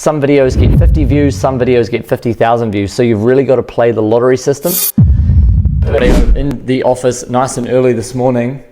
Some videos get 50 views, some videos get 50,000 views. So you've really got to play the lottery system. In the office nice and early this morning,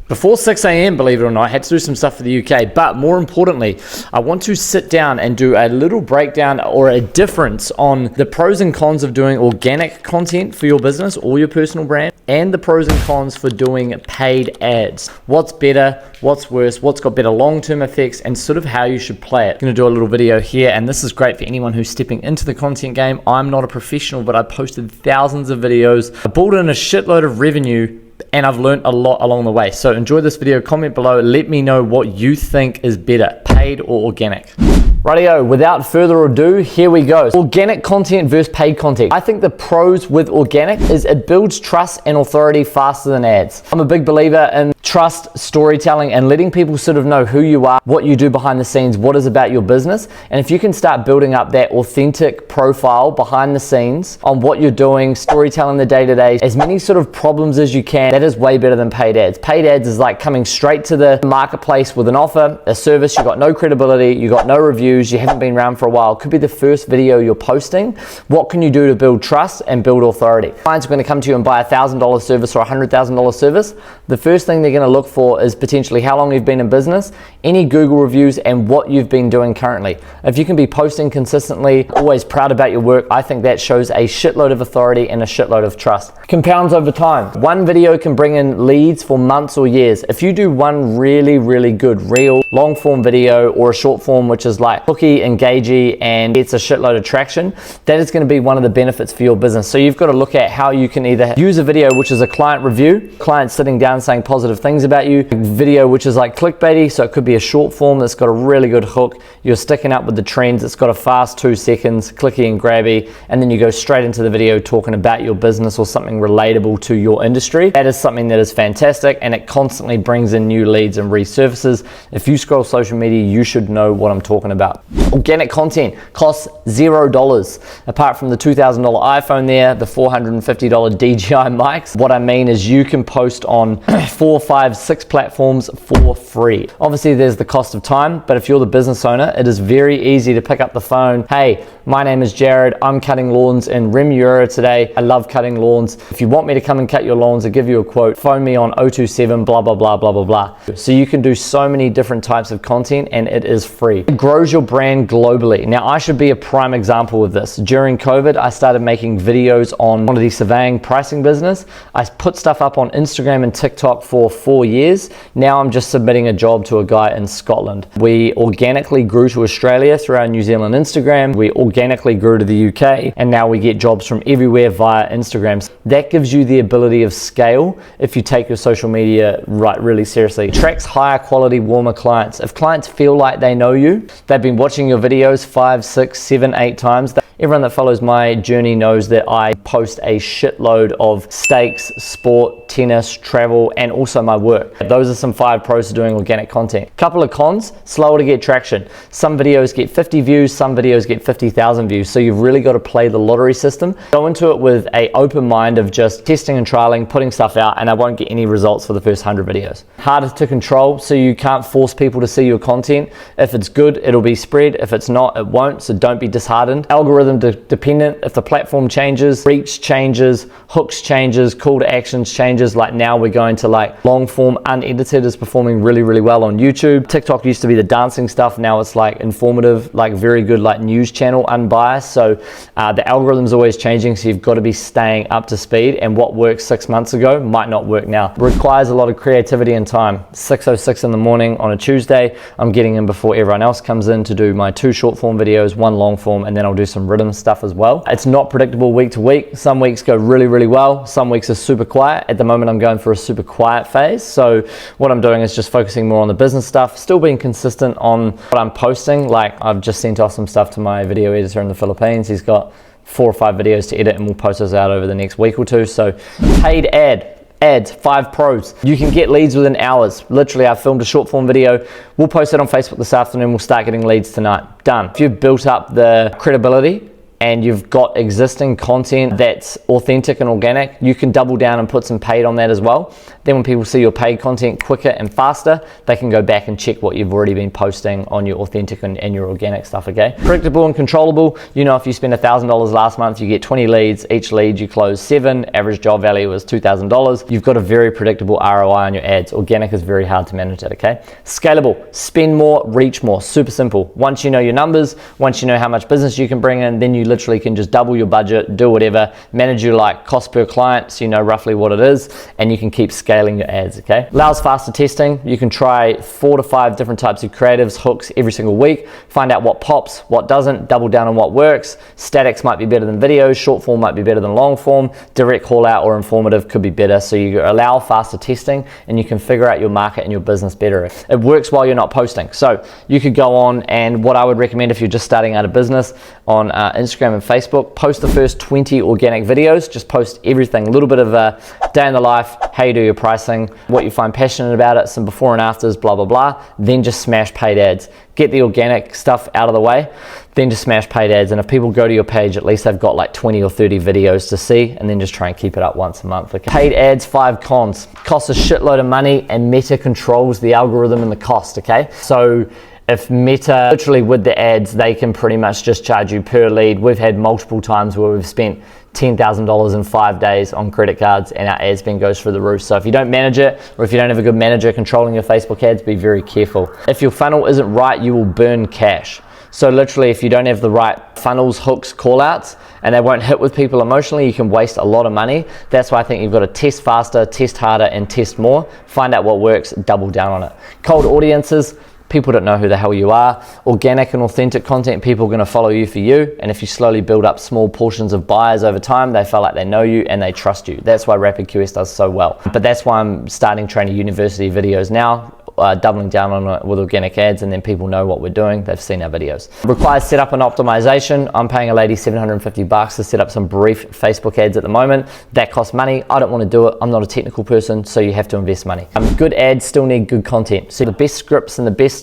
before 6 a.m, believe it or not. I had to do some stuff for the UK, but more importantly, I want to sit down and do a little breakdown or a difference on the pros and cons of doing organic content for your business or your personal brand, and the pros and cons for doing paid ads. What's better, what's worse, what's got better long-term effects, and sort of how you should play it. I'm gonna do a little video here, and this is great for anyone who's stepping into the content game. I'm not a professional, but I posted thousands of videos. I brought in a shitload of revenue, and I've learned a lot along the way. So enjoy this video, comment below, let me know what you think is better, paid or organic. Rightio, without further ado, here we go. Organic content versus paid content. I think the pros with organic is it builds trust and authority faster than ads. I'm a big believer in trust, storytelling, and letting people sort of know who you are, what you do behind the scenes, what is about your business. And if you can start building up that authentic profile behind the scenes on what you're doing, storytelling the day-to-day, as many sort of problems as you can, that is way better than paid ads. Paid ads is like coming straight to the marketplace with an offer, a service, you got no credibility, you got no reviews, you haven't been around for a while, could be the first video you're posting. What can you do to build trust and build authority? Clients are going to come to you and buy $1,000 service or $100,000 service. The first thing they're going to look for is potentially how long you've been in business, any Google reviews, and what you've been doing currently. If you can be posting consistently, always proud about your work, I think that shows a shitload of authority and a shitload of trust. Compounds over time. One video can bring in leads for months or years. If you do one really good real long form video or a short form which is like hooky, engagey, and gets a shitload of traction, that is going to be one of the benefits for your business. So you've got to look at how you can either use a video which is a client review, client sitting down saying positive things about you, a video which is like clickbaity, so it could be a short form that's got a really good hook, you're sticking up with the trends, it's got a fast 2 seconds, clicky and grabby, and then you go straight into the video talking about your business or something relatable to your industry. That is something that is fantastic, and it constantly brings in new leads and resurfaces. If you scroll social media, you should know what I'm talking about. Organic content costs $0, apart from the $2,000 iPhone there, the $450 DJI mics. What I mean is you can post on 4, 5, 6 platforms for free. Obviously there's the cost of time, but if you're the business owner, it is very easy to pick up the phone. Hey, my name is Jared, I'm cutting lawns in Remuera today. I love cutting lawns. If you want me to come and cut your lawns or give you a quote, phone me on 027 blah blah blah blah blah blah. So you can do so many different types of content, and it is free. It grows your brand globally. Now I should be a prime example of this. During COVID, I started making videos on quantity surveying pricing business. I put stuff up on Instagram and TikTok for 4 years. Now I'm just submitting a job to a guy in Scotland. We organically grew to Australia through our New Zealand Instagram. We organically grew to the UK, and now we get jobs from everywhere via Instagram. That gives you the ability of scale if you take your social media really seriously. It attracts higher quality, warmer clients. If clients feel like they know you, they've been watching your videos 5, 6, 7, 8 times. Everyone that follows my journey knows that I post a shitload of stakes, sport, tennis, travel, and also my work. Those are some 5 pros to doing organic content. Couple of cons, slower to get traction. Some videos get 50 views, some videos get 50,000 views. So you've really got to play the lottery system. Go into it with an open mind of just testing and trialing, putting stuff out, and I won't get any results for the first 100 videos. Harder to control, so you can't force people to see your content. If it's good, it'll be spread. If it's not, it won't, so don't be disheartened. Algorithm dependent. If the platform changes, reach changes, hooks changes, call to actions changes, like now we're going to like long form unedited is performing really well on YouTube. TikTok used to be the dancing stuff, now it's like informative, like very good like news channel, unbiased. So the algorithm's always changing, so you've got to be staying up to speed, and what worked 6 months ago might not work now. It requires a lot of creativity and time. 6:06 in the morning on a Tuesday, I'm getting in before everyone else comes in to do my 2 short form videos, 1 long form, and then I'll do some rhythm stuff as well. It's not predictable week to week. Some weeks go really well, some weeks are super quiet. At the moment I'm going for a super quiet phase, so what I'm doing is just focusing more on the business stuff, still being consistent on what I'm posting. Like I've just sent off some stuff to my video editor in the Philippines. He's got 4 or 5 videos to edit, and we'll post those out over the next week or 2. So paid ads, 5 pros. You can get leads within hours. Literally, I filmed a short form video. We'll post it on Facebook this afternoon. We'll start getting leads tonight. Done. If you've built up the credibility and you've got existing content that's authentic and organic, you can double down and put some paid on that as well. Then when people see your paid content quicker and faster, they can go back and check what you've already been posting on your authentic and your organic stuff, okay? Predictable and controllable. You know, if you spend $1,000 last month, you get 20 leads. Each lead you close 7. Average job value was $2,000. You've got a very predictable ROI on your ads. Organic is very hard to manage that, okay? Scalable. Spend more, reach more. Super simple. Once you know your numbers, once you know how much business you can bring in, then you literally can just double your budget, do whatever, manage your like cost per client so you know roughly what it is, and you can keep scaling your ads, okay? Allows faster testing. You can try 4 to 5 different types of creatives, hooks every single week, find out what pops, what doesn't, double down on what works. Statics might be better than videos, short form might be better than long form, direct call out or informative could be better. So you allow faster testing and you can figure out your market and your business better. It works while you're not posting. So you could go on, and what I would recommend if you're just starting out a business on Instagram and Facebook, post the first 20 organic videos. Just post everything, a little bit of a day in the life, how you do your pricing, what you find passionate about it, some before and afters, blah, blah, blah. Then just smash paid ads. Get the organic stuff out of the way, then just smash paid ads. And if people go to your page, at least they've got like 20 or 30 videos to see, and then just try and keep it up once a month. Okay? Paid ads, 5 cons. Costs a shitload of money, and Meta controls the algorithm and the cost, okay? So if Meta, literally with the ads, they can pretty much just charge you per lead. We've had multiple times where we've spent $10,000 in 5 days on credit cards and our ad spend goes through the roof. So if you don't manage it, or if you don't have a good manager controlling your Facebook ads, be very careful. If your funnel isn't right, you will burn cash. So literally, if you don't have the right funnels, hooks, call outs, and they won't hit with people emotionally, you can waste a lot of money. That's why I think you've got to test faster, test harder, and test more. Find out what works, double down on it. Cold audiences. People don't know who the hell you are. Organic and authentic content, people are going to follow you for you. And if you slowly build up small portions of buyers over time, they feel like they know you and they trust you. That's why RapidQS does so well. But that's why I'm starting training university videos now, doubling down on it with organic ads, and then people know what we're doing. They've seen our videos. Requires setup and optimization. I'm paying a lady $750 to set up some brief Facebook ads at the moment. That costs money. I don't want to do it. I'm not a technical person, so you have to invest money. Good ads still need good content. So the best scripts and the best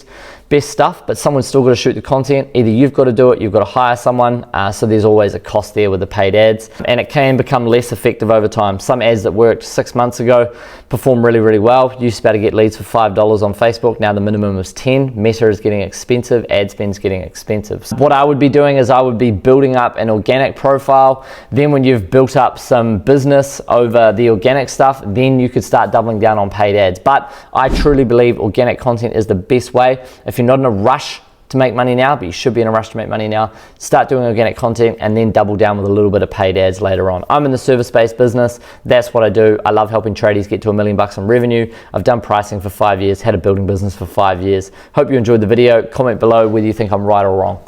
stuff, but someone's still got to shoot the content. Either you've got to do it, you've got to hire someone, so there's always a cost there with the paid ads, and it can become less effective over time. Some ads that worked 6 months ago perform really, really well. You used to be able to get leads for $5 on Facebook. Now the minimum is 10. Meta is getting expensive. Ad spend's getting expensive. So what I would be doing is I would be building up an organic profile. Then when you've built up some business over the organic stuff, then you could start doubling down on paid ads. But I truly believe organic content is the best way. If you're not in a rush to make money now, but you should be in a rush to make money now, start doing organic content and then double down with a little bit of paid ads later on. I'm in the service-based business. That's what I do. I love helping tradies get to $1 million in revenue. I've done pricing for 5 years, had a building business for 5 years. Hope you enjoyed the video. Comment below whether you think I'm right or wrong.